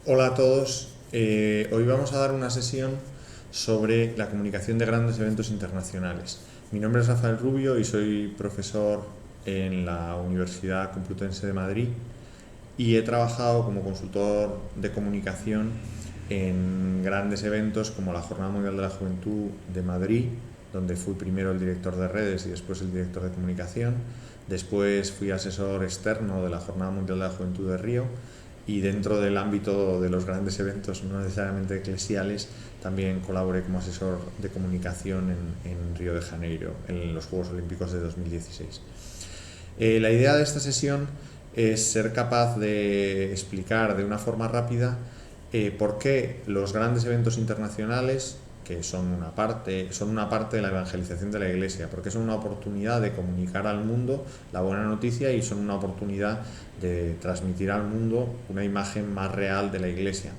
Hola a todos. Hoy vamos a dar una sesión sobre la comunicación de grandes eventos internacionales. Mi nombre es Rafael Rubio y soy profesor en la Universidad Complutense de Madrid y he trabajado como consultor de comunicación en grandes eventos como la Jornada Mundial de la Juventud de Madrid, donde fui primero el director de redes y después el director de comunicación. Después fui asesor externo de la Jornada Mundial de la Juventud de Río y dentro del ámbito de los grandes eventos, no necesariamente eclesiales, también colaboré como asesor de comunicación en Río de Janeiro, en los Juegos Olímpicos de 2016. La idea de esta sesión es ser capaz de explicar de una forma rápida por qué los grandes eventos internacionales, que son una parte de la evangelización de la Iglesia, porque son una oportunidad de comunicar al mundo la buena noticia y son una oportunidad de transmitir al mundo una imagen más real de la Iglesia.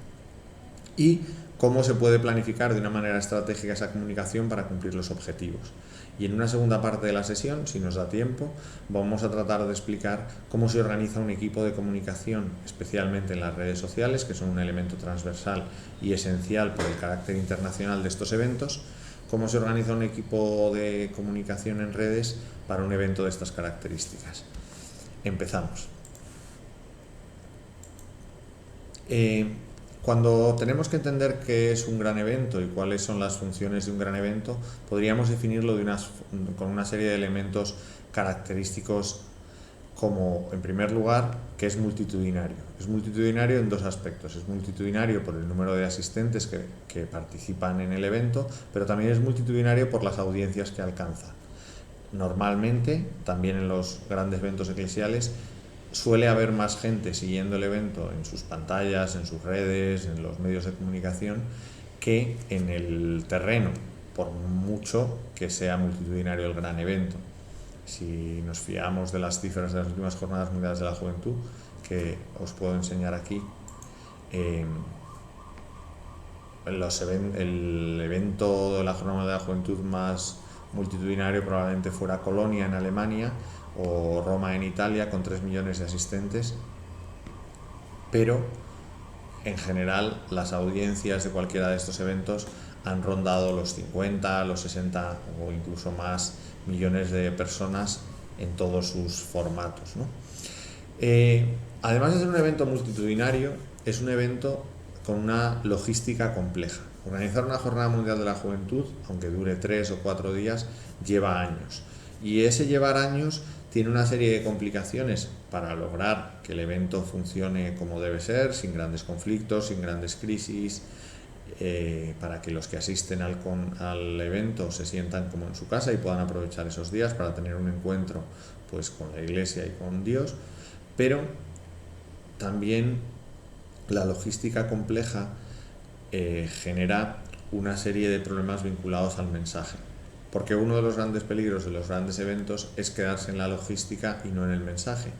Y cómo se puede planificar de una manera estratégica esa comunicación para cumplir los objetivos. Y en una segunda parte de la sesión, si nos da tiempo, vamos a tratar de explicar cómo se organiza un equipo de comunicación, especialmente en las redes sociales, que son un elemento transversal y esencial por el carácter internacional de estos eventos, cómo se organiza un equipo de comunicación en redes para un evento de estas características. Empezamos. Eh, Cuando tenemos que entender qué es un gran evento y cuáles son las funciones de un gran evento, podríamos definirlo con una serie de elementos característicos como, en primer lugar, que es multitudinario. Es multitudinario en dos aspectos. Es multitudinario por el número de asistentes que participan en el evento, pero también es multitudinario por las audiencias que alcanza. Normalmente, también en los grandes eventos eclesiales, suele haber más gente siguiendo el evento en sus pantallas, en sus redes, en los medios de comunicación, que en el terreno, por mucho que sea multitudinario el gran evento. Si nos fiamos de las cifras de las últimas Jornadas Mundiales de la Juventud, que os puedo enseñar aquí, eh, el evento de la Jornada de la Juventud más multitudinario probablemente fuera Colonia en Alemania o Roma en Italia con 3 millones de asistentes, pero en general las audiencias de cualquiera de estos eventos han rondado los 50, los 60 o incluso más millones de personas en todos sus formatos, ¿no? Además de ser un evento multitudinario, es un evento con una logística compleja. Organizar una Jornada Mundial de la Juventud, aunque dure 3 o 4 días, lleva años. Y ese llevar años tiene una serie de complicaciones para lograr que el evento funcione como debe ser, sin grandes conflictos, sin grandes crisis, para que los que asisten al evento se sientan como en su casa y puedan aprovechar esos días para tener un encuentro pues, con la Iglesia y con Dios. Pero también la logística compleja genera una serie de problemas vinculados al mensaje. Porque uno de los grandes peligros de los grandes eventos es quedarse en la logística y no en el mensaje.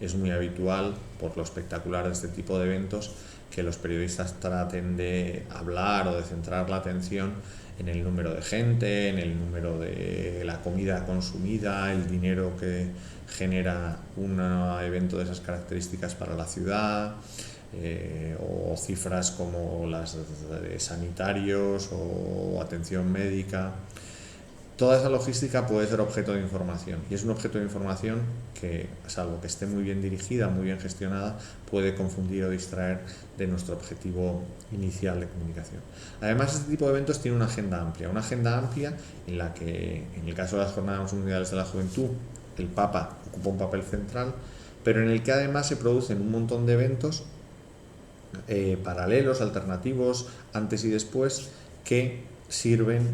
Es muy habitual, por lo espectacular de este tipo de eventos, que los periodistas traten de hablar o de centrar la atención en el número de gente, en el número de la comida consumida, el dinero que genera un evento de esas características para la ciudad, o cifras como las de sanitarios o atención médica. Toda esa logística puede ser objeto de información y es un objeto de información que, salvo que esté muy bien dirigida, muy bien gestionada, puede confundir o distraer de nuestro objetivo inicial de comunicación. Además, este tipo de eventos tiene una agenda amplia en la que, en el caso de las Jornadas Mundiales de la Juventud, el Papa ocupa un papel central, pero en el que además se producen un montón de eventos paralelos, alternativos, antes y después, que sirven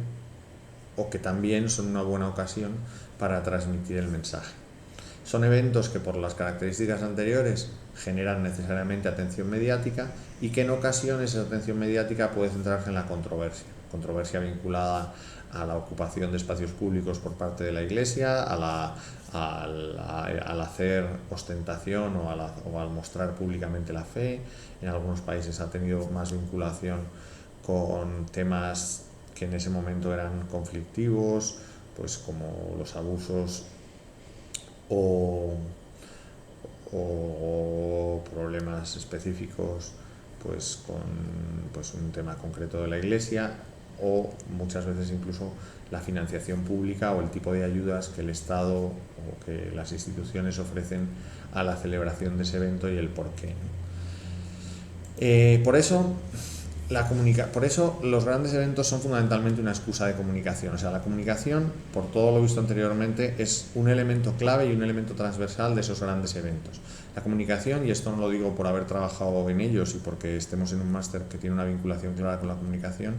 o que también son una buena ocasión para transmitir el mensaje. Son eventos que por las características anteriores generan necesariamente atención mediática y que en ocasiones esa atención mediática puede centrarse en la controversia vinculada a la ocupación de espacios públicos por parte de la Iglesia, al hacer ostentación o al mostrar públicamente la fe. En algunos países ha tenido más vinculación con temas que en ese momento eran conflictivos, pues como los abusos o problemas específicos pues con pues un tema concreto de la Iglesia, o muchas veces incluso la financiación pública o el tipo de ayudas que el Estado o que las instituciones ofrecen a la celebración de ese evento y el porqué, ¿no? Por eso por eso los grandes eventos son fundamentalmente una excusa de comunicación. O sea, la comunicación, por todo lo visto anteriormente, es un elemento clave y un elemento transversal de esos grandes eventos. La comunicación, y esto no lo digo por haber trabajado en ellos y porque estemos en un máster que tiene una vinculación clara con la comunicación,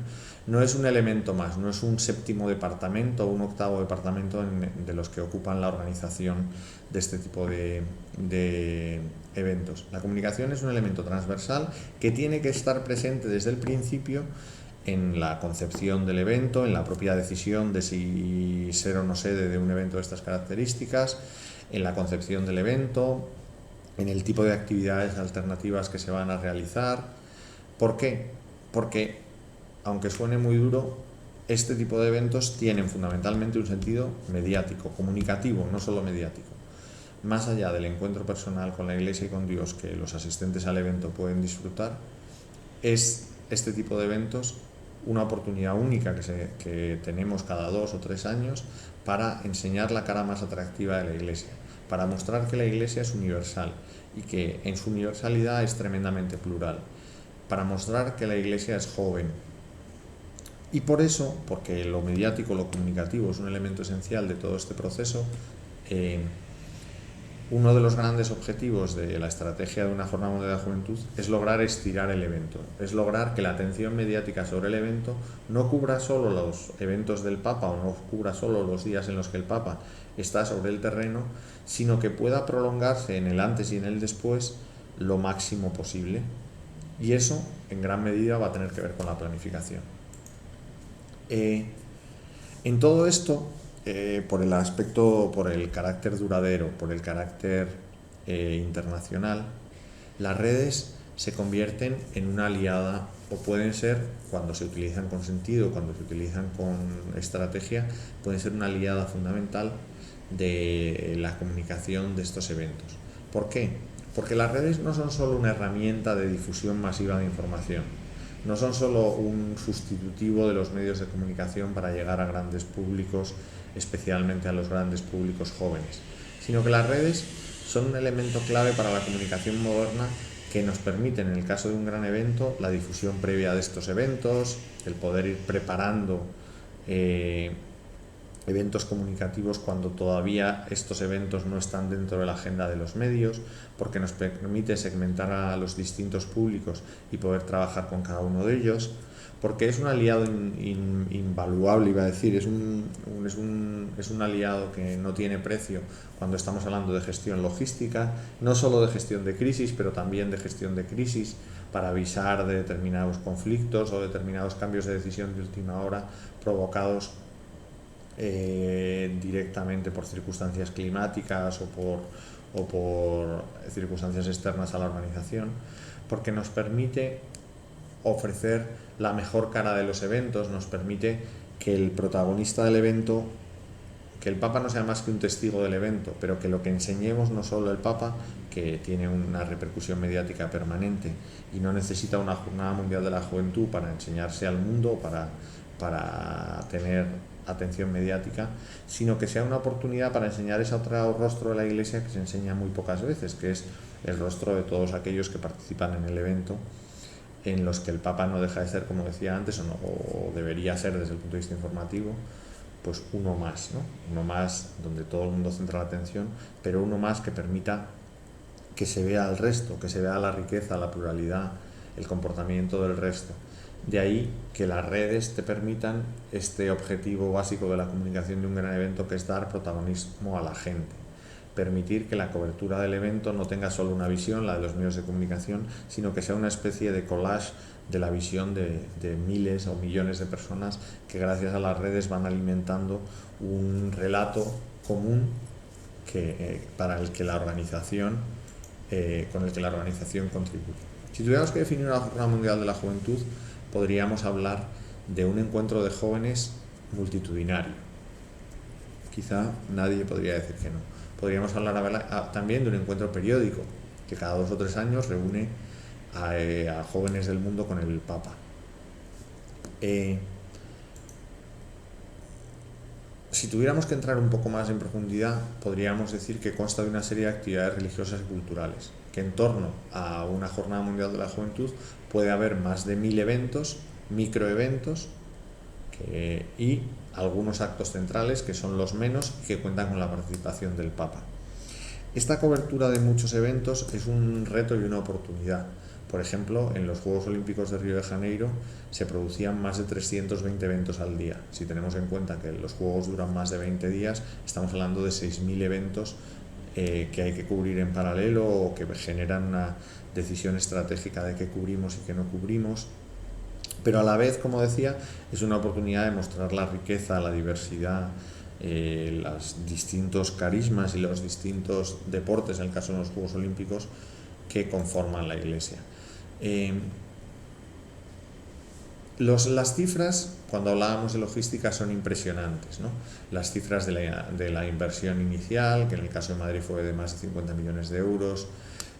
no es un elemento más, no es un séptimo departamento o un octavo departamento de los que ocupan la organización de este tipo de eventos. La comunicación es un elemento transversal que tiene que estar presente desde el principio en la concepción del evento, en la propia decisión de si ser o no sede de un evento de estas características, en la concepción del evento, en el tipo de actividades alternativas que se van a realizar. ¿Por qué? Porque, aunque suene muy duro, este tipo de eventos tienen fundamentalmente un sentido mediático, comunicativo, no solo mediático. Más allá del encuentro personal con la Iglesia y con Dios que los asistentes al evento pueden disfrutar, es este tipo de eventos una oportunidad única que tenemos cada 2 o 3 años para enseñar la cara más atractiva de la Iglesia, para mostrar que la Iglesia es universal y que en su universalidad es tremendamente plural, para mostrar que la Iglesia es joven. Y por eso, porque lo mediático, lo comunicativo es un elemento esencial de todo este proceso, uno de los grandes objetivos de la estrategia de una Jornada Mundial de la Juventud es lograr estirar el evento, es lograr que la atención mediática sobre el evento no cubra solo los eventos del Papa o no cubra solo los días en los que el Papa está sobre el terreno, sino que pueda prolongarse en el antes y en el después lo máximo posible. Y eso, en gran medida, va a tener que ver con la planificación. En todo esto, por el aspecto, por el carácter duradero, por el carácter internacional, las redes se convierten en una aliada, o pueden ser, cuando se utilizan con sentido, cuando se utilizan con estrategia, pueden ser una aliada fundamental de la comunicación de estos eventos. ¿Por qué? Porque las redes no son solo una herramienta de difusión masiva de información, no son solo un sustitutivo de los medios de comunicación para llegar a grandes públicos, especialmente a los grandes públicos jóvenes, sino que las redes son un elemento clave para la comunicación moderna que nos permiten, en el caso de un gran evento, la difusión previa de estos eventos, el poder ir preparando eventos comunicativos cuando todavía estos eventos no están dentro de la agenda de los medios, porque nos permite segmentar a los distintos públicos y poder trabajar con cada uno de ellos, porque es un aliado invaluable, iba a decir, es un aliado que no tiene precio cuando estamos hablando de gestión logística, no solo de gestión de crisis, pero también de gestión de crisis, para avisar de determinados conflictos o determinados cambios de decisión de última hora provocados directamente por circunstancias climáticas o por circunstancias externas a la organización, porque nos permite ofrecer la mejor cara de los eventos, nos permite que el protagonista del evento, que el Papa no sea más que un testigo del evento, pero que lo que enseñemos no solo el Papa, que tiene una repercusión mediática permanente y no necesita una Jornada Mundial de la Juventud para enseñarse al mundo, para tener atención mediática, sino que sea una oportunidad para enseñar ese otro rostro de la Iglesia que se enseña muy pocas veces, que es el rostro de todos aquellos que participan en el evento, en los que el Papa no deja de ser, como decía antes, o debería ser desde el punto de vista informativo, pues uno más, ¿no? Uno más donde todo el mundo centra la atención, pero uno más que permita que se vea al resto, que se vea la riqueza, la pluralidad, el comportamiento del resto. De ahí que las redes te permitan este objetivo básico de la comunicación de un gran evento, que es dar protagonismo a la gente, permitir que la cobertura del evento no tenga solo una visión, la de los medios de comunicación, sino que sea una especie de collage de la visión de miles o millones de personas que gracias a las redes van alimentando un relato común para el que la organización con el que la organización contribuye. Si tuviéramos que definir una Jornada Mundial de la Juventud, podríamos hablar de un encuentro de jóvenes multitudinario. Quizá nadie podría decir que no. Podríamos hablar también de un encuentro periódico, que cada 2 o 3 años reúne a jóvenes del mundo con el Papa. Si tuviéramos que entrar un poco más en profundidad, podríamos decir que consta de una serie de actividades religiosas y culturales, que en torno a una Jornada Mundial de la Juventud puede haber más de 1000 eventos, microeventos, y algunos actos centrales que son los menos y que cuentan con la participación del Papa. Esta cobertura de muchos eventos es un reto y una oportunidad. Por ejemplo, en los Juegos Olímpicos de Río de Janeiro se producían más de 320 eventos al día. Si tenemos en cuenta que los Juegos duran más de 20 días, estamos hablando de 6.000 eventos que hay que cubrir en paralelo o que generan una decisión estratégica de qué cubrimos y qué no cubrimos. Pero a la vez, como decía, es una oportunidad de mostrar la riqueza, la diversidad, los distintos carismas y los distintos deportes, en el caso de los Juegos Olímpicos, que conforman la Iglesia. Las cifras, cuando hablábamos de logística, son impresionantes, ¿no? Las cifras de la inversión inicial, que en el caso de Madrid fue de más de 50 millones de euros,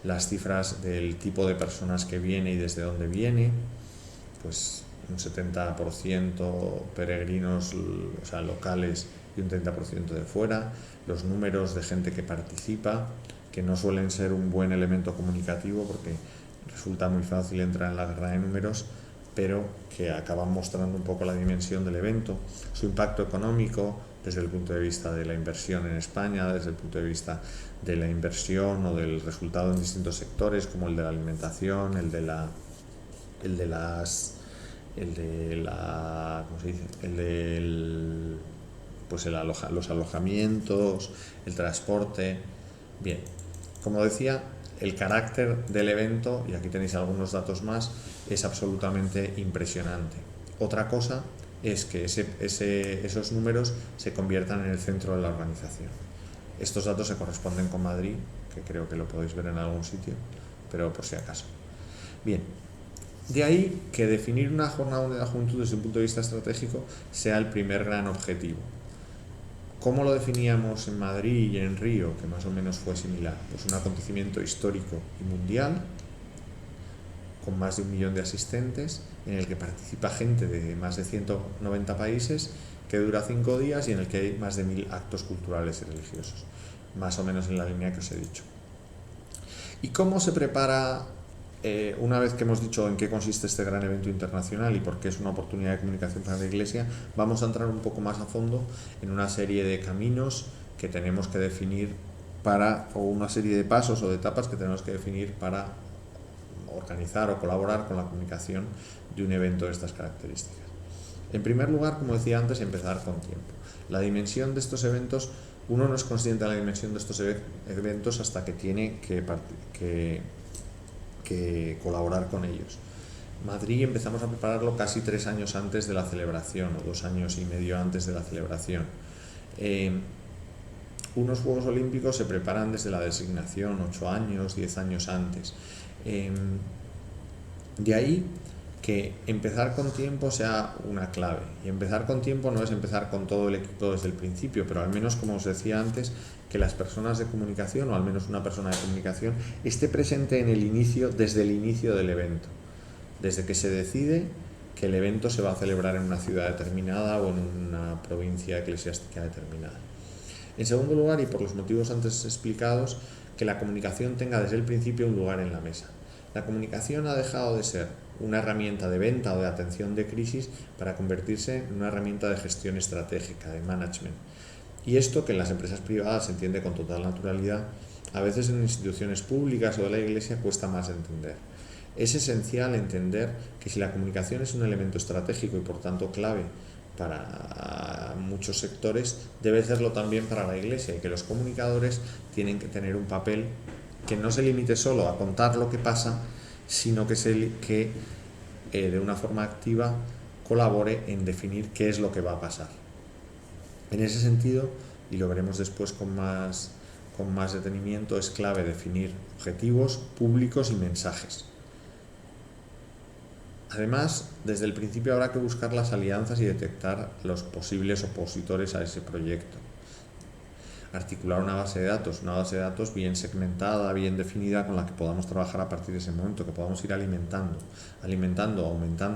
las cifras del tipo de personas que viene y desde dónde viene, pues un 70% peregrinos, o sea, locales, y un 30% de fuera, los números de gente que participa, que no suelen ser un buen elemento comunicativo porque resulta muy fácil entrar en la guerra de números, pero que acaban mostrando un poco la dimensión del evento, su impacto económico desde el punto de vista de la inversión en España, desde el punto de vista de la inversión o del resultado en distintos sectores como el de la alimentación, el de la ¿cómo se dice? Los alojamientos, el transporte. Bien, como decía, el carácter del evento, y aquí tenéis algunos datos más, es absolutamente impresionante. Otra cosa es que esos números se conviertan en el centro de la organización. Estos datos se corresponden con Madrid, que creo que lo podéis ver en algún sitio, pero por si acaso. Bien, de ahí que definir una jornada de la juventud desde un punto de vista estratégico sea el primer gran objetivo. ¿Cómo lo definíamos en Madrid y en Río, que más o menos fue similar? Pues un acontecimiento histórico y mundial, con más de 1 millón de asistentes, en el que participa gente de más de 190 países, que dura 5 días y en el que hay más de 1000 actos culturales y religiosos, más o menos en la línea que os he dicho. ¿Y cómo se prepara, una vez que hemos dicho en qué consiste este gran evento internacional y por qué es una oportunidad de comunicación para la Iglesia? Vamos a entrar un poco más a fondo en una serie de caminos que tenemos que definir o una serie de pasos o de etapas que tenemos que definir para organizar o colaborar con la comunicación de un evento de estas características. En primer lugar, como decía antes, empezar con tiempo. La dimensión de estos eventos, uno no es consciente de la dimensión de estos eventos hasta que tiene que colaborar con ellos. Madrid empezamos a prepararlo casi 3 años antes de la celebración, o 2 años y medio antes de la celebración. Unos Juegos Olímpicos se preparan desde la designación, 8 años, 10 años antes. De ahí que empezar con tiempo sea una clave. Y empezar con tiempo no es empezar con todo el equipo desde el principio, pero al menos, como os decía antes, que las personas de comunicación, o al menos una persona de comunicación, esté presente en el inicio, desde el inicio del evento. Desde que se decide que el evento se va a celebrar en una ciudad determinada o en una provincia eclesiástica determinada. En segundo lugar, y por los motivos antes explicados, que la comunicación tenga desde el principio un lugar en la mesa. La comunicación ha dejado de ser una herramienta de venta o de atención de crisis para convertirse en una herramienta de gestión estratégica, de management. Y esto, que en las empresas privadas se entiende con total naturalidad, a veces en instituciones públicas o de la Iglesia cuesta más entender. Es esencial entender que si la comunicación es un elemento estratégico y por tanto clave para muchos sectores, debe serlo también para la Iglesia, y que los comunicadores tienen que tener un papel que no se limite solo a contar lo que pasa, sino que de una forma activa colabore en definir qué es lo que va a pasar. En ese sentido, y lo veremos después con más detenimiento, es clave definir objetivos públicos y mensajes. Además, desde el principio habrá que buscar las alianzas y detectar los posibles opositores a ese proyecto. articular una base de datos bien segmentada, bien definida, con la que podamos trabajar a partir de ese momento, que podamos ir aumentando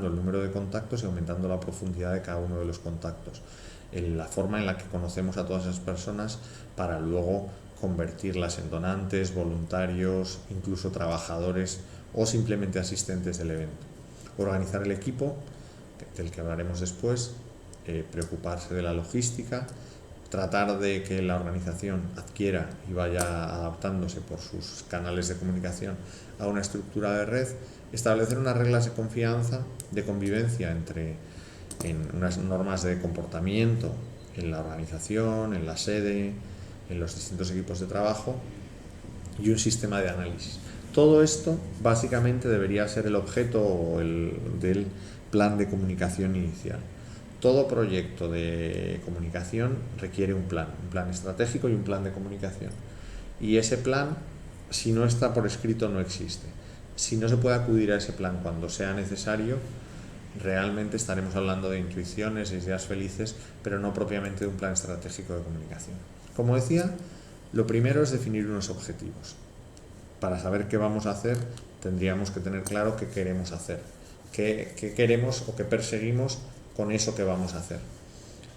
el número de contactos y aumentando la profundidad de cada uno de los contactos, en la forma en la que conocemos a todas esas personas, para luego convertirlas en donantes, voluntarios, incluso trabajadores o simplemente asistentes del evento. Organizar el equipo, del que hablaremos después, preocuparse de la logística, tratar de que la organización adquiera y vaya adaptándose por sus canales de comunicación a una estructura de red, establecer unas reglas de confianza, de convivencia en unas normas de comportamiento en la organización, en la sede, en los distintos equipos de trabajo, y un sistema de análisis. Todo esto básicamente debería ser el objeto del plan de comunicación inicial. Todo proyecto de comunicación requiere un plan estratégico y un plan de comunicación. Y ese plan, si no está por escrito, no existe. Si no se puede acudir a ese plan cuando sea necesario, realmente estaremos hablando de intuiciones y ideas felices, pero no propiamente de un plan estratégico de comunicación. Como decía, lo primero es definir unos objetivos. Para saber qué vamos a hacer, tendríamos que tener claro qué queremos hacer, qué queremos o qué perseguimos con eso que vamos a hacer.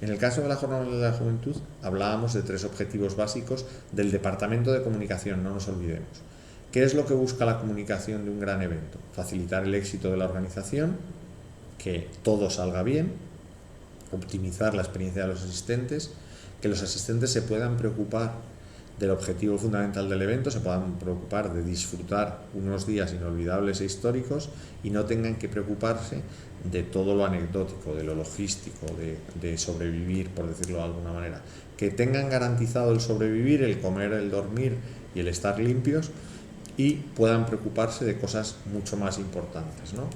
En el caso de la Jornada Mundial de la Juventud, hablábamos de 3 objetivos básicos del Departamento de Comunicación, no nos olvidemos. ¿Qué es lo que busca la comunicación de un gran evento? Facilitar el éxito de la organización, que todo salga bien, optimizar la experiencia de los asistentes, que los asistentes se puedan preocupar del objetivo fundamental del evento, se puedan preocupar de disfrutar unos días inolvidables e históricos y no tengan que preocuparse de todo lo anecdótico, de lo logístico, de sobrevivir, por decirlo de alguna manera. Que tengan garantizado el sobrevivir, el comer, el dormir y el estar limpios, y puedan preocuparse de cosas mucho más importantes, ¿no?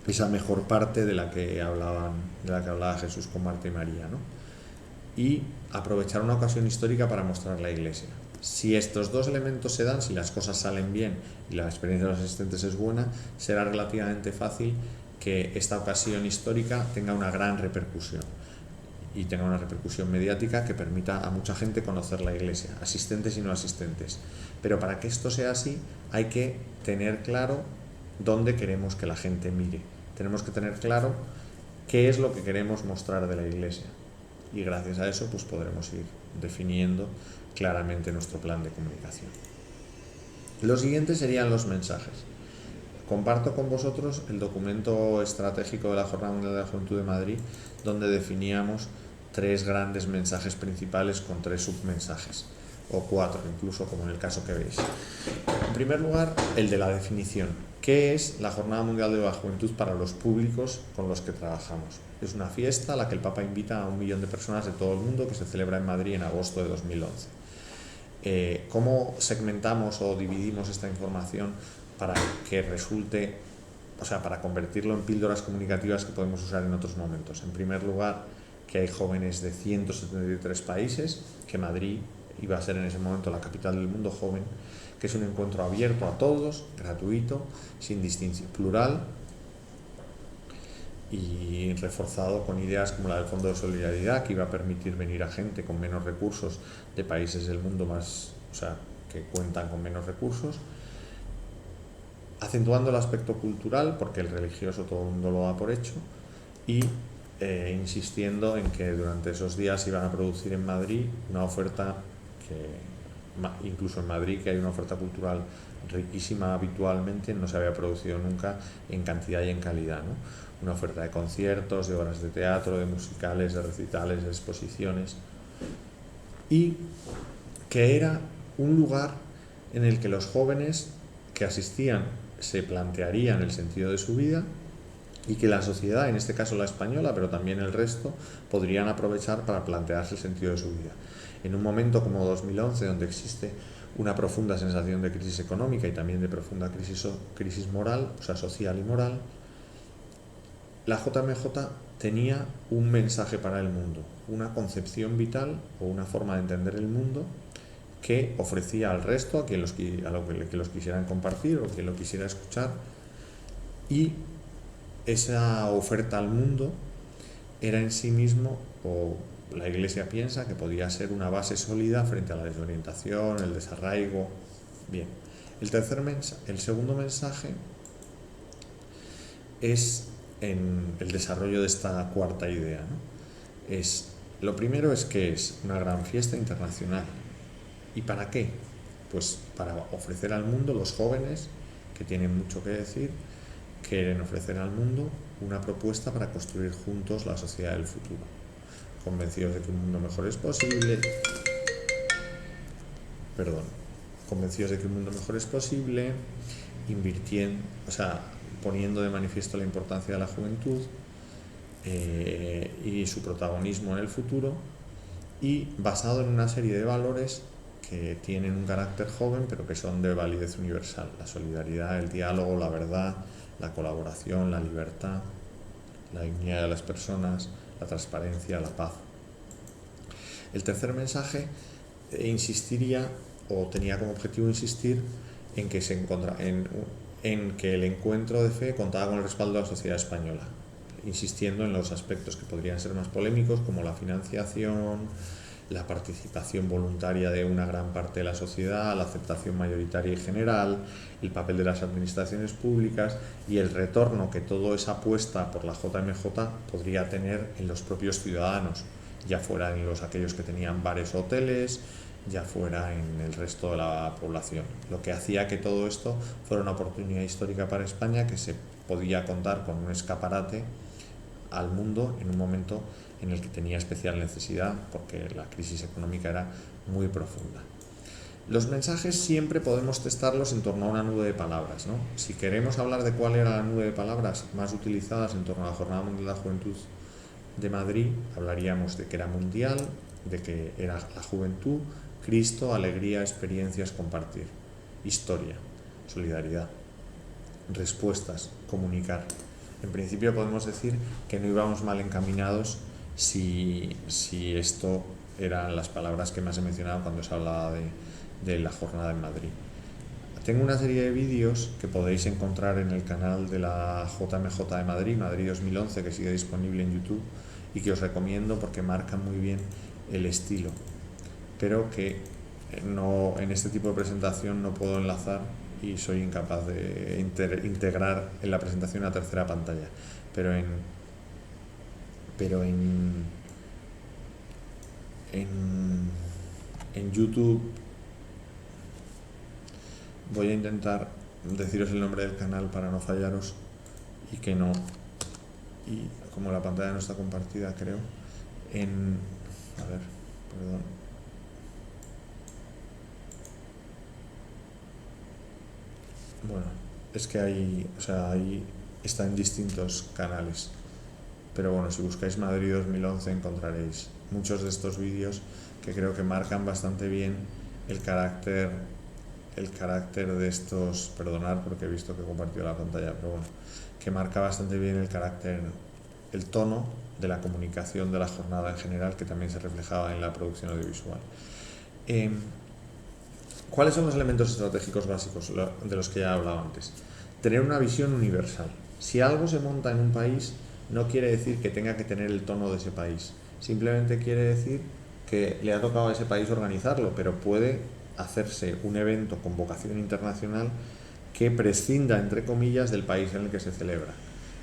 Esa mejor parte de la que hablaba Jesús con Marta y María, ¿no? Y aprovechar una ocasión histórica para mostrar la Iglesia. Si estos 2 elementos se dan, si las cosas salen bien y la experiencia de los asistentes es buena, será relativamente fácil que esta ocasión histórica tenga una gran repercusión y tenga una repercusión mediática que permita a mucha gente conocer la Iglesia, asistentes y no asistentes. Pero para que esto sea así, hay que tener claro dónde queremos que la gente mire. Tenemos que tener claro qué es lo que queremos mostrar de la Iglesia. Y gracias a eso pues podremos ir definiendo claramente nuestro plan de comunicación. Lo siguiente serían los mensajes. Comparto con vosotros el documento estratégico de la Jornada Mundial de la Juventud de Madrid, donde definíamos 3 grandes mensajes principales con 3 submensajes, o 4 incluso, como en el caso que veis. En primer lugar, el de la definición. ¿Qué es la Jornada Mundial de la Juventud para los públicos con los que trabajamos? Es una fiesta a la que el Papa invita a 1 millón de personas de todo el mundo, que se celebra en Madrid en agosto de 2011. ¿Cómo segmentamos o dividimos esta información para que resulte, para convertirlo en píldoras comunicativas que podemos usar en otros momentos? En primer lugar, que hay jóvenes de 173 países, que Madrid iba a ser en ese momento la capital del mundo joven, que es un encuentro abierto a todos, gratuito, sin distinción, plural y reforzado con ideas como la del Fondo de Solidaridad, que iba a permitir venir a gente con menos recursos de países del mundo que cuentan con menos recursos, acentuando el aspecto cultural, porque el religioso todo el mundo lo da por hecho, y insistiendo en que durante esos días iban a producir en Madrid una oferta incluso en Madrid, que hay una oferta cultural riquísima habitualmente, no se había producido nunca en cantidad y en calidad, ¿no? Una oferta de conciertos, de obras de teatro, de musicales, de recitales, de exposiciones, y que era un lugar en el que los jóvenes que asistían se plantearían el sentido de su vida, y que la sociedad, en este caso la española, pero también el resto, podrían aprovechar para plantearse el sentido de su vida. En un momento como 2011, donde existe una profunda sensación de crisis económica y también de profunda crisis moral, social y moral, la JMJ tenía un mensaje para el mundo, una concepción vital o una forma de entender el mundo que ofrecía al resto, a que los quisieran compartir o quien lo quisiera escuchar, y esa oferta al mundo era en sí mismo, o la Iglesia piensa que podía ser una base sólida frente a la desorientación, el desarraigo. Bien, el segundo mensaje es en el desarrollo de esta cuarta idea, ¿no? Lo primero es que es una gran fiesta internacional. ¿Y para qué? Pues para ofrecer al mundo, los jóvenes, que tienen mucho que decir, quieren ofrecer al mundo una propuesta para construir juntos la sociedad del futuro, convencidos de que un mundo mejor es posible, convencidos de que un mundo mejor es posible, invirtiendo, poniendo de manifiesto la importancia de la juventud y su protagonismo en el futuro, y basado en una serie de valores que tienen un carácter joven pero que son de validez universal: la solidaridad, el diálogo, la verdad, la colaboración, la libertad, la dignidad de las personas, la transparencia, la paz. El tercer mensaje insistiría, o tenía como objetivo insistir, en que en que el encuentro de fe contaba con el respaldo de la sociedad española, insistiendo en los aspectos que podrían ser más polémicos, como la financiación, la participación voluntaria de una gran parte de la sociedad, la aceptación mayoritaria y general, el papel de las administraciones públicas y el retorno que toda esa apuesta por la JMJ podría tener en los propios ciudadanos, ya fuera en aquellos que tenían bares o hoteles, ya fuera en el resto de la población. Lo que hacía que todo esto fuera una oportunidad histórica para España, que se podía contar con un escaparate al mundo en un momento en el que tenía especial necesidad, porque la crisis económica era muy profunda. Los mensajes siempre podemos testarlos en torno a una nube de palabras, ¿no? Si queremos hablar de cuál era la nube de palabras más utilizadas en torno a la Jornada Mundial de la Juventud de Madrid, hablaríamos de que era mundial, de que era la juventud, Cristo, alegría, experiencias, compartir, historia, solidaridad, respuestas, comunicar. En principio podemos decir que no íbamos mal encaminados si esto eran las palabras que más he mencionado cuando se hablaba de la jornada en Madrid. Tengo una serie de vídeos que podéis encontrar en el canal de la JMJ de Madrid, Madrid 2011, que sigue disponible en YouTube, y que os recomiendo porque marcan muy bien el estilo, pero que en este tipo de presentación no puedo enlazar y soy incapaz de integrar en la presentación una tercera pantalla, pero en YouTube voy a intentar deciros el nombre del canal para no fallaros y como la pantalla no está compartida, creo, bueno, es que ahí está en distintos canales, pero bueno, si buscáis Madrid 2011 encontraréis muchos de estos vídeos que creo que marcan bastante bien el carácter de estos, perdonad porque he visto que he compartido la pantalla, pero bueno, que marca bastante bien el tono de la comunicación de la jornada en general, que también se reflejaba en la producción audiovisual. ¿Cuáles son los elementos estratégicos básicos de los que ya he hablado antes? Tener una visión universal. Si algo se monta en un país, no quiere decir que tenga que tener el tono de ese país, simplemente quiere decir que le ha tocado a ese país organizarlo, pero puede hacerse un evento con vocación internacional que prescinda, entre comillas, del país en el que se celebra.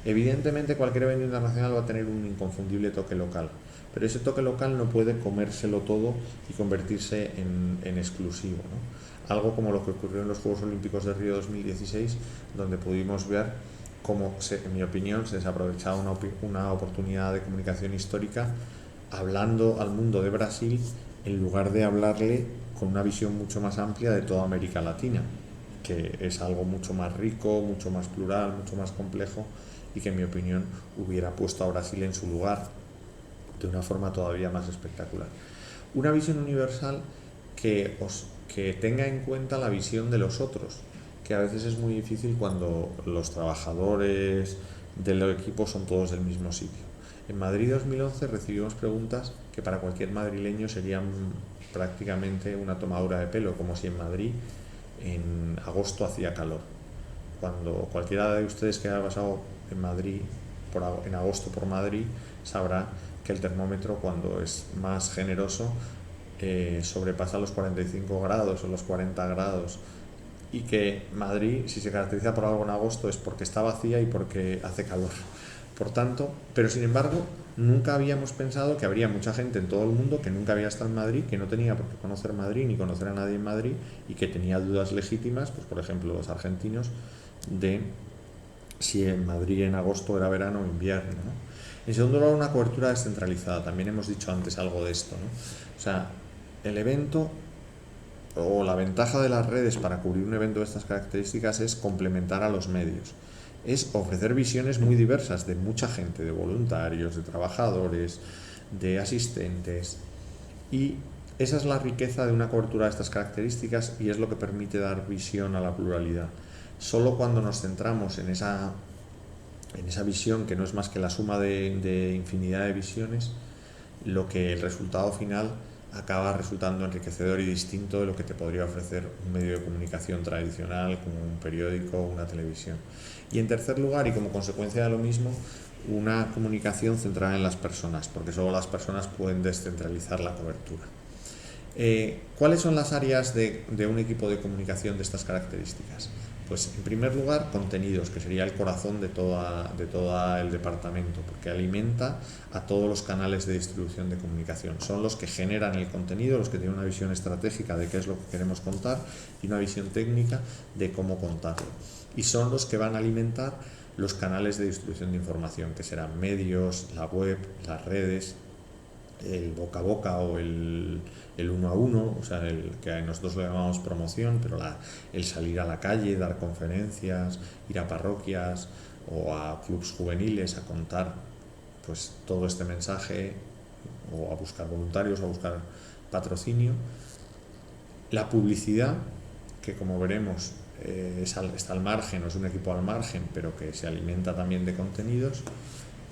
Evidentemente cualquier evento internacional va a tener un inconfundible toque local, pero ese toque local no puede comérselo todo y convertirse en exclusivo, ¿no? Algo como lo que ocurrió en los Juegos Olímpicos de Río 2016, donde pudimos ver cómo, en mi opinión, se desaprovechaba una oportunidad de comunicación histórica hablando al mundo de Brasil en lugar de hablarle con una visión mucho más amplia de toda América Latina, que es algo mucho más rico, mucho más plural, mucho más complejo, y que en mi opinión hubiera puesto a Brasil en su lugar de una forma todavía más espectacular. Una visión universal que tenga en cuenta la visión de los otros, que a veces es muy difícil cuando los trabajadores del equipo son todos del mismo sitio. En Madrid 2011 recibimos preguntas que para cualquier madrileño serían prácticamente una tomadura de pelo, como si en Madrid en agosto hacía calor. Cuando cualquiera de ustedes que haya pasado en agosto por Madrid sabrá que el termómetro, cuando es más generoso, sobrepasa los 45 grados o los 40 grados, y que Madrid, si se caracteriza por algo en agosto, es porque está vacía y porque hace calor. Por tanto, pero sin embargo, nunca habíamos pensado que habría mucha gente en todo el mundo que nunca había estado en Madrid, que no tenía por qué conocer Madrid ni conocer a nadie en Madrid, y que tenía dudas legítimas, pues por ejemplo los argentinos, de si en Madrid en agosto era verano o invierno, ¿no? En segundo lugar, una cobertura descentralizada. También hemos dicho antes algo de esto, ¿no? O sea, el evento o la ventaja de las redes para cubrir un evento de estas características es complementar a los medios. Es ofrecer visiones muy diversas de mucha gente, de voluntarios, de trabajadores, de asistentes. Y esa es la riqueza de una cobertura de estas características y es lo que permite dar visión a la pluralidad. Solo cuando nos centramos en esa visión, que no es más que la suma de infinidad de visiones, lo que el resultado final acaba resultando enriquecedor y distinto de lo que te podría ofrecer un medio de comunicación tradicional como un periódico o una televisión. Y en tercer lugar, y como consecuencia de lo mismo, una comunicación centrada en las personas, porque solo las personas pueden descentralizar la cobertura. ¿Cuáles son las áreas de un equipo de comunicación de estas características? Pues en primer lugar, contenidos, que sería el corazón de todo el departamento, porque alimenta a todos los canales de distribución de comunicación. Son los que generan el contenido, los que tienen una visión estratégica de qué es lo que queremos contar y una visión técnica de cómo contarlo. Y son los que van a alimentar los canales de distribución de información, que serán medios, la web, las redes, el boca a boca o el uno a uno, o sea, el que nosotros lo llamamos promoción, pero el salir a la calle, dar conferencias, ir a parroquias o a clubs juveniles a contar pues todo este mensaje, o a buscar voluntarios o a buscar patrocinio. La publicidad, que como veremos está al margen, o es un equipo al margen, pero que se alimenta también de contenidos.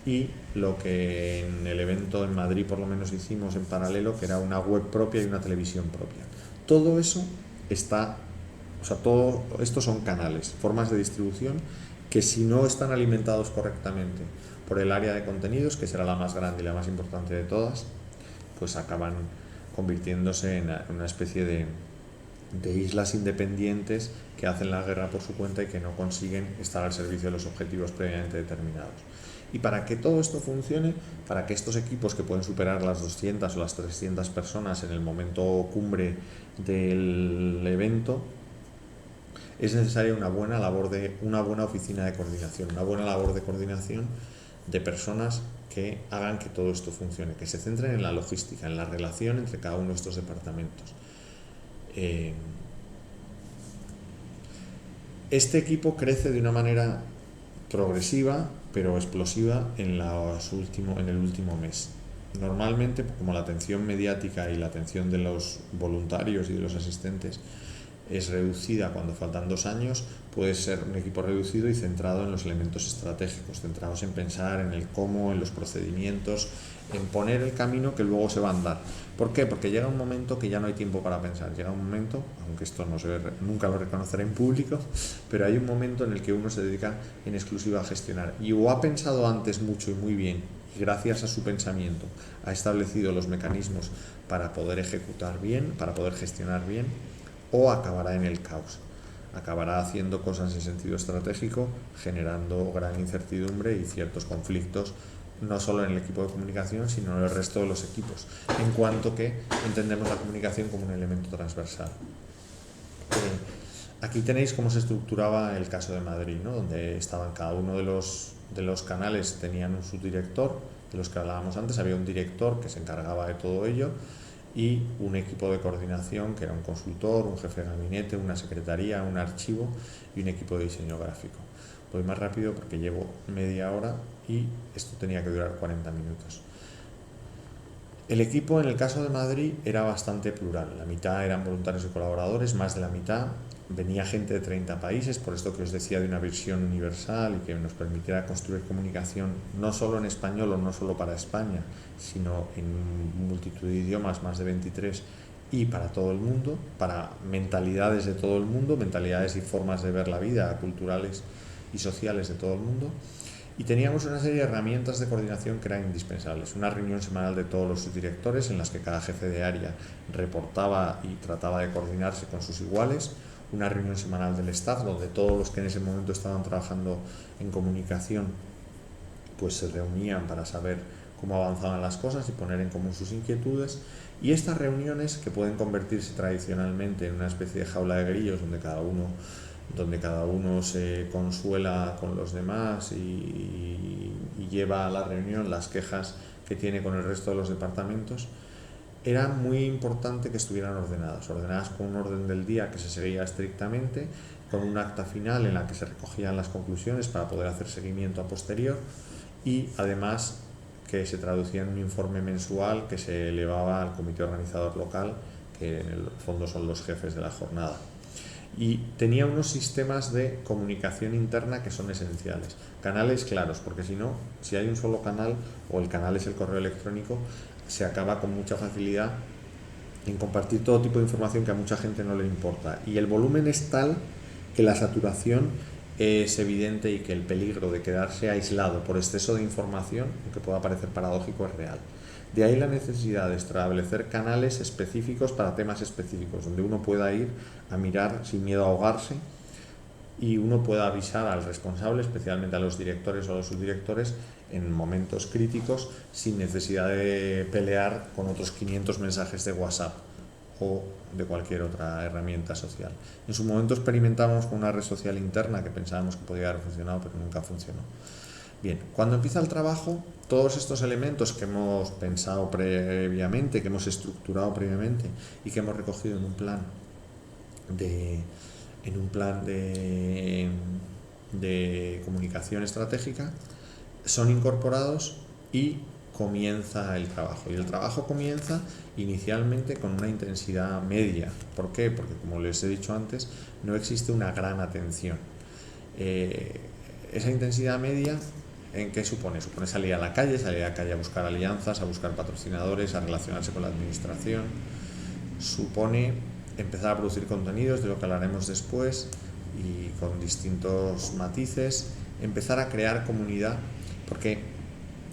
Y lo que en el evento en Madrid por lo menos hicimos en paralelo, que era una web propia y una televisión propia. Todo eso está, o sea, todo esto son canales, formas de distribución que si no están alimentados correctamente por el área de contenidos, que será la más grande y la más importante de todas, pues acaban convirtiéndose en una especie de islas independientes que hacen la guerra por su cuenta y que no consiguen estar al servicio de los objetivos previamente determinados. Y para que todo esto funcione, para que estos equipos que pueden superar las 200 o las 300 personas en el momento cumbre del evento, es necesaria una buena oficina de coordinación, una buena labor de coordinación de personas que hagan que todo esto funcione, que se centren en la logística, en la relación entre cada uno de estos departamentos. Este equipo crece de una manera progresiva pero explosiva en el último mes. Normalmente, como la atención mediática y la atención de los voluntarios y de los asistentes es reducida cuando faltan 2 años, puede ser un equipo reducido y centrado en los elementos estratégicos, centrados en pensar en el cómo, en los procedimientos, en poner el camino que luego se va a andar. ¿Por qué? Porque llega un momento que ya no hay tiempo para pensar. Llega un momento, aunque esto nunca lo reconoceré en público, pero hay un momento en el que uno se dedica en exclusiva a gestionar. Y o ha pensado antes mucho y muy bien, y gracias a su pensamiento ha establecido los mecanismos para poder ejecutar bien, para poder gestionar bien, o acabará en el caos. Acabará haciendo cosas en sentido estratégico, generando gran incertidumbre y ciertos conflictos, no solo en el equipo de comunicación, sino en el resto de los equipos, en cuanto que entendemos la comunicación como un elemento transversal. Aquí tenéis cómo se estructuraba el caso de Madrid, ¿no? Donde estaban cada uno de los canales, tenían un subdirector, de los que hablábamos antes, había un director que se encargaba de todo ello, y un equipo de coordinación que era un consultor, un jefe de gabinete, una secretaría, un archivo y un equipo de diseño gráfico. Voy más rápido porque llevo media hora y esto tenía que durar 40 minutos. El equipo en el caso de Madrid era bastante plural, la mitad eran voluntarios y colaboradores, más de la mitad venía gente de 30 países, por esto que os decía de una visión universal y que nos permitiera construir comunicación no solo en español o no solo para España, sino en multitud de idiomas, más de 23, y para todo el mundo, para mentalidades de todo el mundo, mentalidades y formas de ver la vida, culturales y sociales de todo el mundo. Y teníamos una serie de herramientas de coordinación que eran indispensables. Una reunión semanal de todos los subdirectores en las que cada jefe de área reportaba y trataba de coordinarse con sus iguales. Una reunión semanal del staff donde todos los que en ese momento estaban trabajando en comunicación pues se reunían para saber cómo avanzaban las cosas y poner en común sus inquietudes. Y estas reuniones, que pueden convertirse tradicionalmente en una especie de jaula de grillos donde cada uno se consuela con los demás y lleva a la reunión las quejas que tiene con el resto de los departamentos, era muy importante que estuvieran ordenadas con un orden del día que se seguía estrictamente, con un acta final en la que se recogían las conclusiones para poder hacer seguimiento a posterior, y además que se traducía en un informe mensual que se elevaba al comité organizador local, que en el fondo son los jefes de la jornada. Y tenía unos sistemas de comunicación interna que son esenciales, canales claros, porque si hay un solo canal o el canal es el correo electrónico, se acaba con mucha facilidad en compartir todo tipo de información que a mucha gente no le importa, y el volumen es tal que la saturación es evidente y que el peligro de quedarse aislado por exceso de información, aunque pueda parecer paradójico, es real. De ahí la necesidad de establecer canales específicos para temas específicos, donde uno pueda ir a mirar sin miedo a ahogarse y uno pueda avisar al responsable, especialmente a los directores o a los subdirectores, en momentos críticos, sin necesidad de pelear con otros 500 mensajes de WhatsApp o de cualquier otra herramienta social. En su momento experimentamos con una red social interna que pensábamos que podía haber funcionado, pero nunca funcionó. Bien, cuando empieza el trabajo, todos estos elementos que hemos pensado previamente, que hemos estructurado previamente y que hemos recogido en un plan de comunicación estratégica, son incorporados y comienza el trabajo. Y el trabajo comienza inicialmente con una intensidad media. ¿Por qué? Porque, como les he dicho antes, no existe una gran atención. Esa intensidad media, ¿en qué supone? Supone salir a la calle a buscar alianzas, a buscar patrocinadores, a relacionarse con la administración. Supone empezar a producir contenidos, de lo que hablaremos después, y con distintos matices, empezar a crear comunidad, porque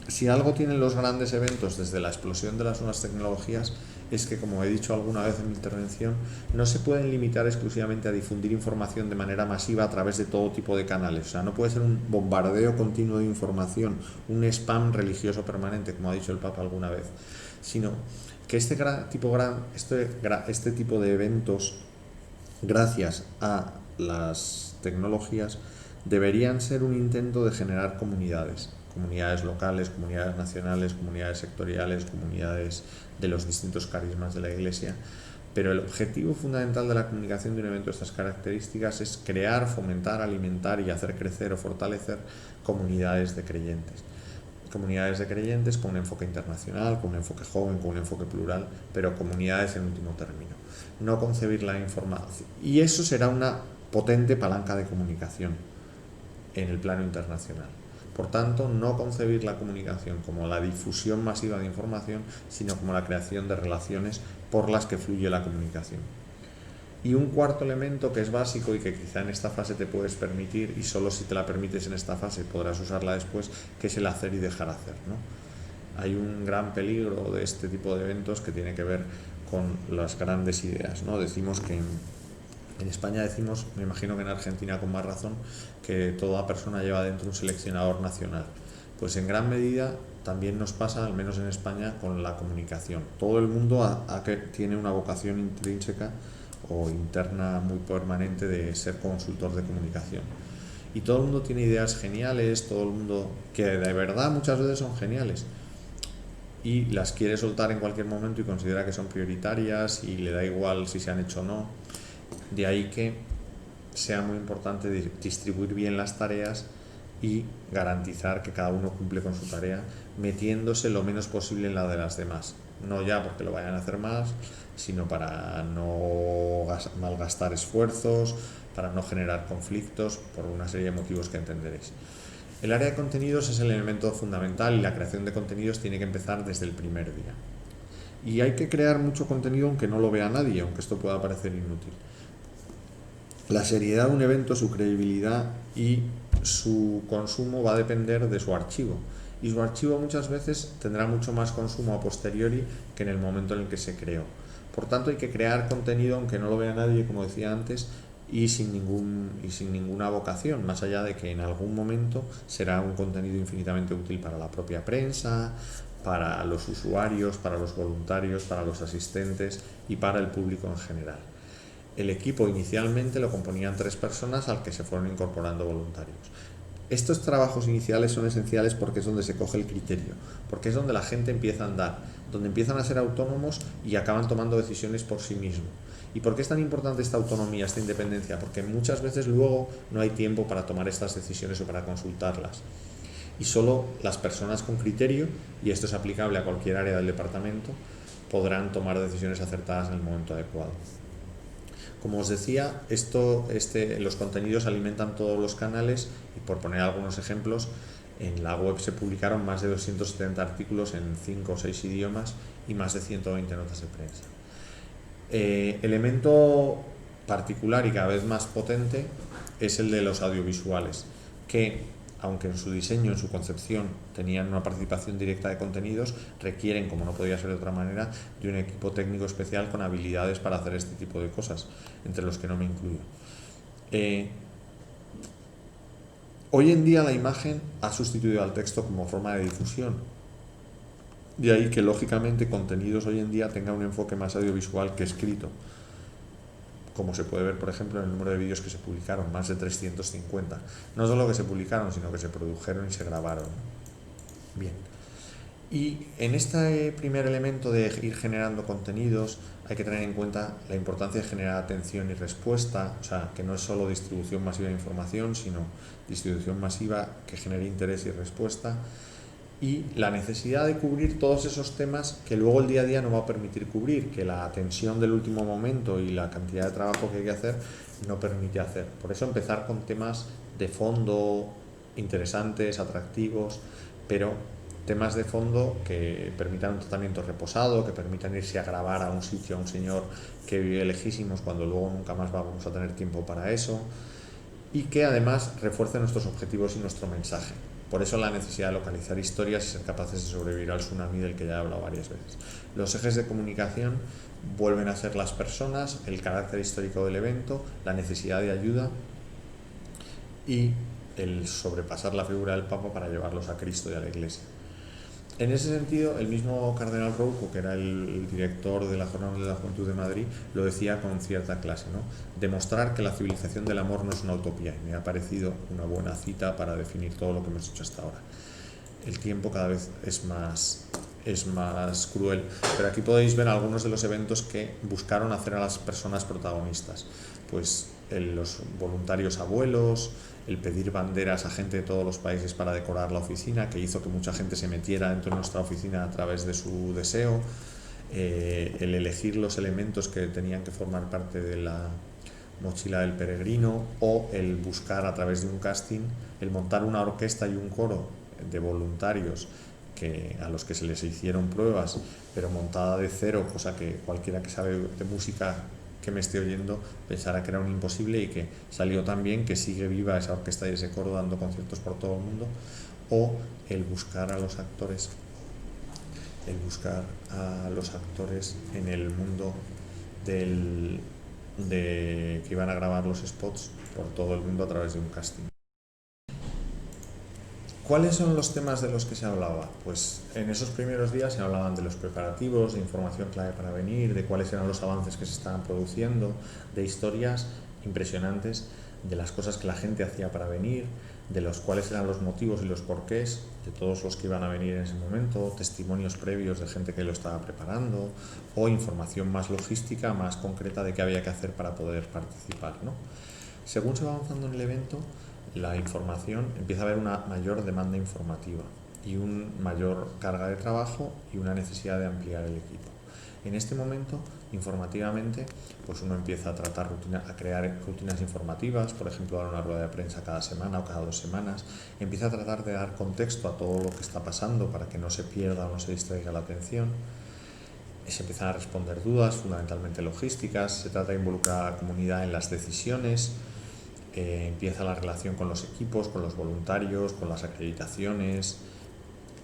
si algo tienen los grandes eventos desde la explosión de las nuevas tecnologías es que, como he dicho alguna vez en mi intervención, no se pueden limitar exclusivamente a difundir información de manera masiva a través de todo tipo de canales. O sea, no puede ser un bombardeo continuo de información, un spam religioso permanente, como ha dicho el Papa alguna vez, sino que este tipo de eventos, gracias a las tecnologías, deberían ser un intento de generar comunidades locales, comunidades nacionales, comunidades sectoriales, comunidades de los distintos carismas de la Iglesia. Pero el objetivo fundamental de la comunicación de un evento de estas características es crear, fomentar, alimentar y hacer crecer o fortalecer comunidades de creyentes. Comunidades de creyentes con un enfoque internacional, con un enfoque joven, con un enfoque plural, pero comunidades en último término. No concebir la información. Y eso será una potente palanca de comunicación en el plano internacional. Por tanto, no concebir la comunicación como la difusión masiva de información, sino como la creación de relaciones por las que fluye la comunicación. Y un cuarto elemento que es básico y que quizá en esta fase te puedes permitir, y solo si te la permites en esta fase podrás usarla después, que es el hacer y dejar hacer, ¿no? Hay un gran peligro de este tipo de eventos que tiene que ver con las grandes ideas, ¿no? Decimos que en España decimos, me imagino que en Argentina con más razón, que toda persona lleva dentro un seleccionador nacional. Pues en gran medida también nos pasa, al menos en España, con la comunicación. Todo el mundo tiene una vocación intrínseca o interna muy permanente de ser consultor de comunicación. Y todo el mundo tiene ideas geniales, todo el mundo, que de verdad muchas veces son geniales, y las quiere soltar en cualquier momento y considera que son prioritarias y le da igual si se han hecho o no. De ahí que sea muy importante distribuir bien las tareas y garantizar que cada uno cumple con su tarea, metiéndose lo menos posible en la de las demás. No ya porque lo vayan a hacer más, sino para no malgastar esfuerzos, para no generar conflictos, por una serie de motivos que entenderéis. El área de contenidos es el elemento fundamental y la creación de contenidos tiene que empezar desde el primer día. Y hay que crear mucho contenido aunque no lo vea nadie, aunque esto pueda parecer inútil. La seriedad de un evento, su credibilidad y su consumo va a depender de su archivo. Y su archivo muchas veces tendrá mucho más consumo a posteriori que en el momento en el que se creó. Por tanto, hay que crear contenido aunque no lo vea nadie, como decía antes, y sin ninguna vocación, más allá de que en algún momento será un contenido infinitamente útil para la propia prensa, para los usuarios, para los voluntarios, para los asistentes y para el público en general. El equipo inicialmente lo componían 3 personas al que se fueron incorporando voluntarios. Estos trabajos iniciales son esenciales porque es donde se coge el criterio, porque es donde la gente empieza a andar, donde empiezan a ser autónomos y acaban tomando decisiones por sí mismos. ¿Y por qué es tan importante esta autonomía, esta independencia? Porque muchas veces luego no hay tiempo para tomar estas decisiones o para consultarlas. Y solo las personas con criterio, y esto es aplicable a cualquier área del departamento, podrán tomar decisiones acertadas en el momento adecuado. Como os decía, los contenidos alimentan todos los canales y, por poner algunos ejemplos, en la web se publicaron más de 270 artículos en 5 o 6 idiomas y más de 120 notas de prensa. Elemento particular y cada vez más potente es el de los audiovisuales, que, aunque en su diseño, en su concepción, tenían una participación directa de contenidos, requieren, como no podía ser de otra manera, de un equipo técnico especial con habilidades para hacer este tipo de cosas, entre los que no me incluyo. Hoy en día la imagen ha sustituido al texto como forma de difusión. De ahí que, lógicamente, contenidos hoy en día tengan un enfoque más audiovisual que escrito, como se puede ver, por ejemplo, en el número de vídeos que se publicaron, más de 350. No solo que se publicaron, sino que se produjeron y se grabaron. Bien. Y en este primer elemento de ir generando contenidos hay que tener en cuenta la importancia de generar atención y respuesta, o sea, que no es solo distribución masiva de información, sino distribución masiva que genere interés y respuesta, y la necesidad de cubrir todos esos temas que luego el día a día no va a permitir cubrir, que la tensión del último momento y la cantidad de trabajo que hay que hacer no permite hacer. Por eso empezar con temas de fondo interesantes, atractivos, pero temas de fondo que permitan un tratamiento reposado, que permitan irse a grabar a un sitio, a un señor que vive lejísimos cuando luego nunca más vamos a tener tiempo para eso, y que además refuerce nuestros objetivos y nuestro mensaje. Por eso la necesidad de localizar historias y ser capaces de sobrevivir al tsunami del que ya he hablado varias veces. Los ejes de comunicación vuelven a ser las personas, el carácter histórico del evento, la necesidad de ayuda y el sobrepasar la figura del Papa para llevarlos a Cristo y a la Iglesia. En ese sentido, el mismo cardenal Rouco, que era el director de la Jornada de la Juventud de Madrid, lo decía con cierta clase, ¿no? Demostrar que la civilización del amor no es una utopía. Y me ha parecido una buena cita para definir todo lo que hemos hecho hasta ahora. El tiempo cada vez es más cruel, pero aquí podéis ver algunos de los eventos que buscaron hacer a las personas protagonistas. Pues los voluntarios abuelos, el pedir banderas a gente de todos los países para decorar la oficina, que hizo que mucha gente se metiera dentro de nuestra oficina a través de su deseo, el elegir los elementos que tenían que formar parte de la mochila del peregrino, o el buscar a través de un casting, el montar una orquesta y un coro de voluntarios a los que se les hicieron pruebas, pero montada de cero, cosa que cualquiera que sabe de música que me esté oyendo pensará que era un imposible, y que salió tan bien que sigue viva esa orquesta y ese coro dando conciertos por todo el mundo. O el buscar a los actores en el mundo que iban a grabar los spots por todo el mundo a través de un casting. ¿Cuáles son los temas de los que se hablaba? Pues en esos primeros días se hablaban de los preparativos, de información clave para venir, de cuáles eran los avances que se estaban produciendo, de historias impresionantes, de las cosas que la gente hacía para venir, de los cuáles eran los motivos y los porqués de todos los que iban a venir en ese momento, testimonios previos de gente que lo estaba preparando, o información más logística, más concreta de qué había que hacer para poder participar, ¿no? Según se va avanzando en el evento, la información, empieza a haber una mayor demanda informativa y una mayor carga de trabajo y una necesidad de ampliar el equipo. En este momento, informativamente, pues uno empieza a crear rutinas informativas, por ejemplo, dar una rueda de prensa cada semana o cada 2 semanas, empieza a tratar de dar contexto a todo lo que está pasando para que no se pierda o no se distraiga la atención. Se empiezan a responder dudas, fundamentalmente logísticas, se trata de involucrar a la comunidad en las decisiones, empieza la relación con los equipos, con los voluntarios, con las acreditaciones,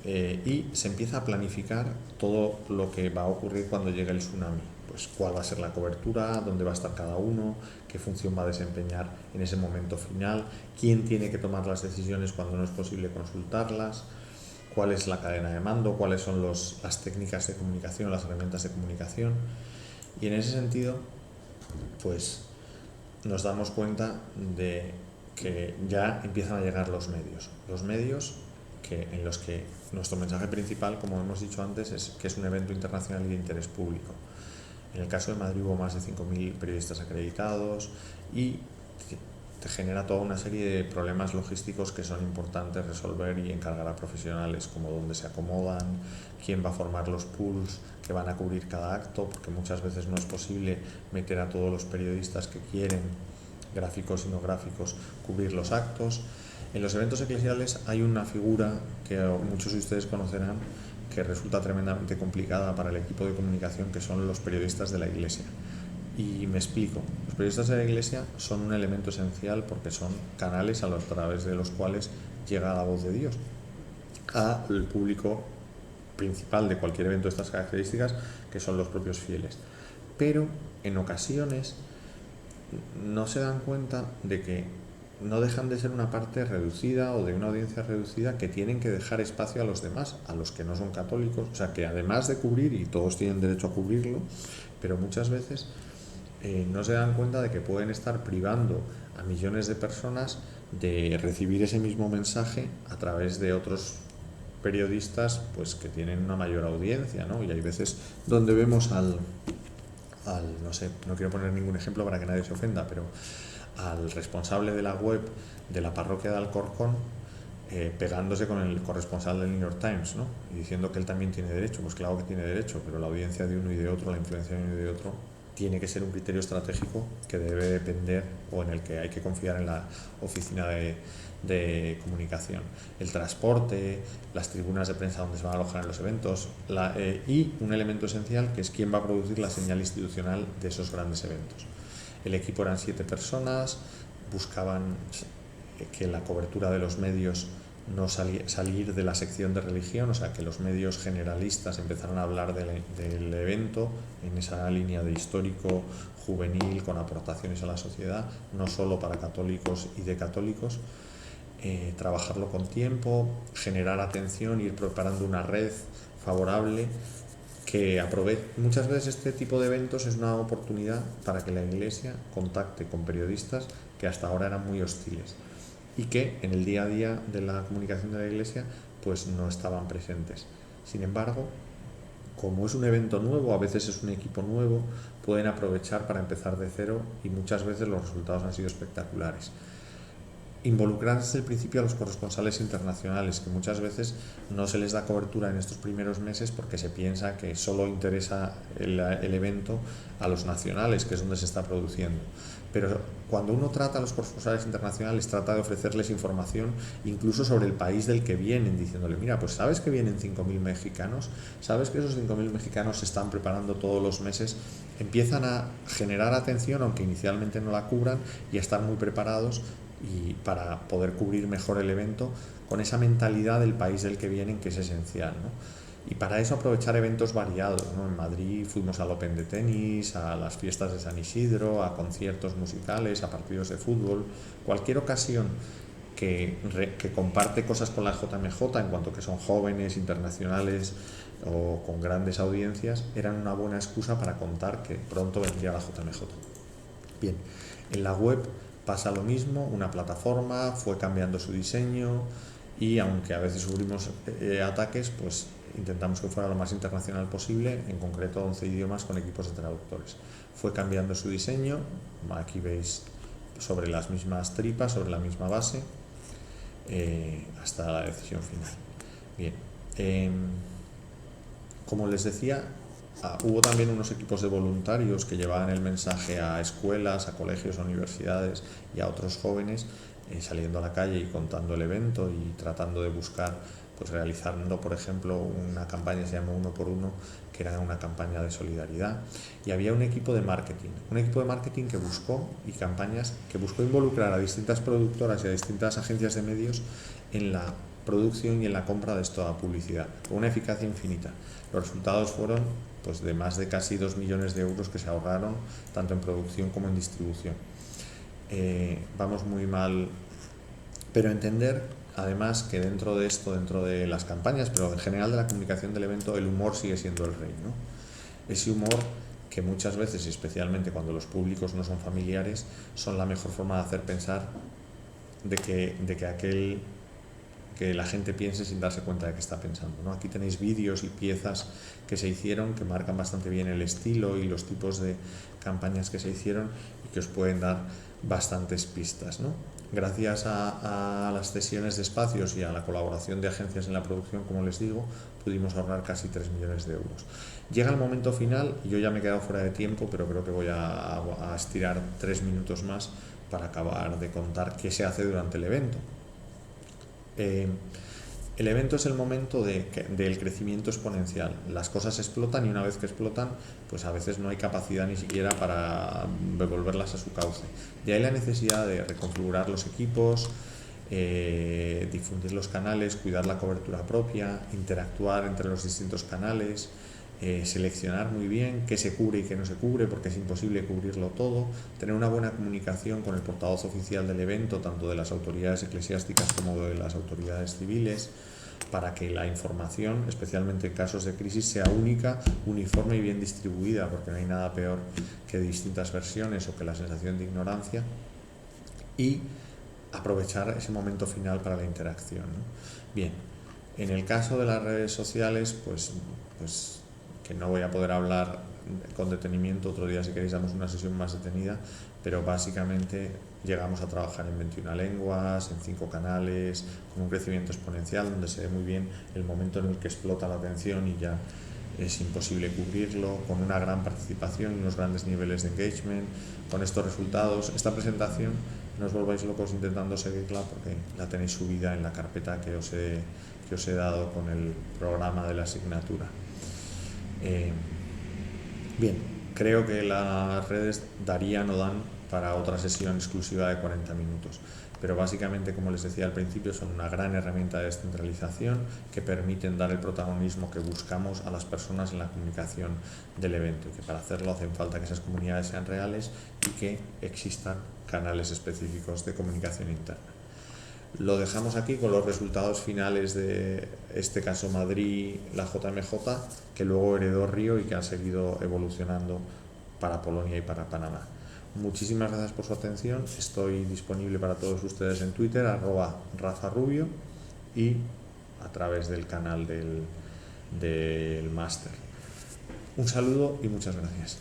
y se empieza a planificar todo lo que va a ocurrir cuando llegue el tsunami. Pues cuál va a ser la cobertura, dónde va a estar cada uno, qué función va a desempeñar en ese momento final, quién tiene que tomar las decisiones cuando no es posible consultarlas, cuál es la cadena de mando, cuáles son las técnicas de comunicación, las herramientas de comunicación. Y en ese sentido, pues nos damos cuenta de que ya empiezan a llegar los medios en los que nuestro mensaje principal, como hemos dicho antes, es que es un evento internacional y de interés público. En el caso de Madrid hubo más de 5.000 periodistas acreditados y te genera toda una serie de problemas logísticos que son importantes resolver y encargar a profesionales, como dónde se acomodan, quién va a formar los pools que van a cubrir cada acto, porque muchas veces no es posible meter a todos los periodistas que quieren, gráficos y no gráficos, cubrir los actos. En los eventos eclesiales hay una figura que muchos de ustedes conocerán, que resulta tremendamente complicada para el equipo de comunicación, que son los periodistas de la Iglesia. Y me explico. Los periodistas de la Iglesia son un elemento esencial porque son canales a través de los cuales llega la voz de Dios al público principal de cualquier evento de estas características, que son los propios fieles. Pero en ocasiones no se dan cuenta de que no dejan de ser una parte reducida o de una audiencia reducida, que tienen que dejar espacio a los demás, a los que no son católicos, o sea, que además de cubrir, y todos tienen derecho a cubrirlo, pero muchas veces no se dan cuenta de que pueden estar privando a millones de personas de recibir ese mismo mensaje a través de otros periodistas, pues que tienen una mayor audiencia, ¿no? Y hay veces donde vemos no sé, no quiero poner ningún ejemplo para que nadie se ofenda, pero al responsable de la web de la parroquia de Alcorcón pegándose con el corresponsal del New York Times, ¿no? Y diciendo que él también tiene derecho. Pues claro que tiene derecho, pero la audiencia de uno y de otro, la influencia de uno y de otro, tiene que ser un criterio estratégico que debe depender, o en el que hay que confiar en la oficina de comunicación. El transporte, las tribunas de prensa donde se van a alojar en los eventos, y un elemento esencial, que es quién va a producir la señal institucional de esos grandes eventos. El equipo eran 7 personas, buscaban que la cobertura de los medios no salir de la sección de religión, o sea, que los medios generalistas empezaran a hablar del evento en esa línea de histórico, juvenil, con aportaciones a la sociedad, no solo para católicos y de católicos. Trabajarlo con tiempo, generar atención, ir preparando una red favorable que aproveche. Muchas veces este tipo de eventos es una oportunidad para que la Iglesia contacte con periodistas que hasta ahora eran muy hostiles y que en el día a día de la comunicación de la Iglesia pues no estaban presentes. Sin embargo, como es un evento nuevo, a veces es un equipo nuevo, pueden aprovechar para empezar de cero, y muchas veces los resultados han sido espectaculares. Involucrar desde el principio a los corresponsales internacionales, que muchas veces no se les da cobertura en estos primeros meses porque se piensa que solo interesa el evento a los nacionales, que es donde se está produciendo. Pero cuando uno trata a los corresponsales internacionales, trata de ofrecerles información incluso sobre el país del que vienen, diciéndole, mira, pues sabes que vienen 5.000 mexicanos, sabes que esos 5.000 mexicanos se están preparando todos los meses, empiezan a generar atención, aunque inicialmente no la cubran, y a estar muy preparados y para poder cubrir mejor el evento con esa mentalidad del país del que vienen, que es esencial, ¿no? Y para eso aprovechar eventos variados, ¿no? En Madrid fuimos al Open de tenis, a las fiestas de San Isidro, a conciertos musicales, a partidos de fútbol, cualquier ocasión que comparte cosas con la JMJ, en cuanto que son jóvenes, internacionales o con grandes audiencias, eran una buena excusa para contar que pronto vendría la JMJ. Bien, en la web pasa lo mismo, una plataforma fue cambiando su diseño, y aunque a veces sufrimos ataques, pues intentamos que fuera lo más internacional posible, en concreto 11 idiomas con equipos de traductores. Fue cambiando su diseño, aquí veis sobre las mismas tripas, sobre la misma base, hasta la decisión final. Bien, como les decía, hubo también unos equipos de voluntarios que llevaban el mensaje a escuelas, a colegios, a universidades y a otros jóvenes, saliendo a la calle y contando el evento y tratando de buscar pues realizando, por ejemplo, una campaña que se llama Uno por Uno, que era una campaña de solidaridad, y había un equipo de marketing que buscó, y campañas que buscó involucrar a distintas productoras y a distintas agencias de medios en la producción y en la compra de esta publicidad, con una eficacia infinita. Los resultados fueron pues de más de casi 2 millones de euros que se ahorraron tanto en producción como en distribución. Vamos muy mal, pero entender además que dentro de esto, dentro de las campañas, pero en general de la comunicación del evento, el humor sigue siendo el rey, ¿no? Ese humor que muchas veces, especialmente cuando los públicos no son familiares, son la mejor forma de hacer pensar que la gente piense sin darse cuenta de que está pensando, ¿no? Aquí tenéis vídeos y piezas que se hicieron que marcan bastante bien el estilo y los tipos de campañas que se hicieron y que os pueden dar bastantes pistas, ¿no? Gracias a las cesiones de espacios y a la colaboración de agencias en la producción, como les digo, pudimos ahorrar casi 3 millones de euros. Llega el momento final, y yo ya me he quedado fuera de tiempo, pero creo que voy a estirar 3 minutos más para acabar de contar qué se hace durante el evento. El evento es el momento del crecimiento exponencial. Las cosas explotan y una vez que explotan, pues a veces no hay capacidad ni siquiera para devolverlas a su cauce. De ahí la necesidad de reconfigurar los equipos, difundir los canales, cuidar la cobertura propia, interactuar entre los distintos canales, seleccionar muy bien qué se cubre y qué no se cubre, porque es imposible cubrirlo todo, tener una buena comunicación con el portavoz oficial del evento, tanto de las autoridades eclesiásticas como de las autoridades civiles, para que la información, especialmente en casos de crisis, sea única, uniforme y bien distribuida, porque no hay nada peor que distintas versiones o que la sensación de ignorancia, y aprovechar ese momento final para la interacción, ¿no? Bien, en el caso de las redes sociales, pues que no voy a poder hablar con detenimiento, otro día si queréis damos una sesión más detenida, pero básicamente llegamos a trabajar en 21 lenguas, en 5 canales, con un crecimiento exponencial donde se ve muy bien el momento en el que explota la atención y ya es imposible cubrirlo, con una gran participación y unos grandes niveles de engagement. Con estos resultados, esta presentación no os volváis locos intentando seguirla porque la tenéis subida en la carpeta que os he dado con el programa de la asignatura. Bien, creo que las redes darían o dan para otra sesión exclusiva de 40 minutos, pero básicamente, como les decía al principio, son una gran herramienta de descentralización que permiten dar el protagonismo que buscamos a las personas en la comunicación del evento, y que para hacerlo hacen falta que esas comunidades sean reales y que existan canales específicos de comunicación interna. Lo dejamos aquí con los resultados finales de este caso Madrid, la JMJ, que luego heredó Río y que ha seguido evolucionando para Polonia y para Panamá. Muchísimas gracias por su atención. Estoy disponible para todos ustedes en Twitter, @RafaRubio, y a través del canal del máster. Un saludo y muchas gracias.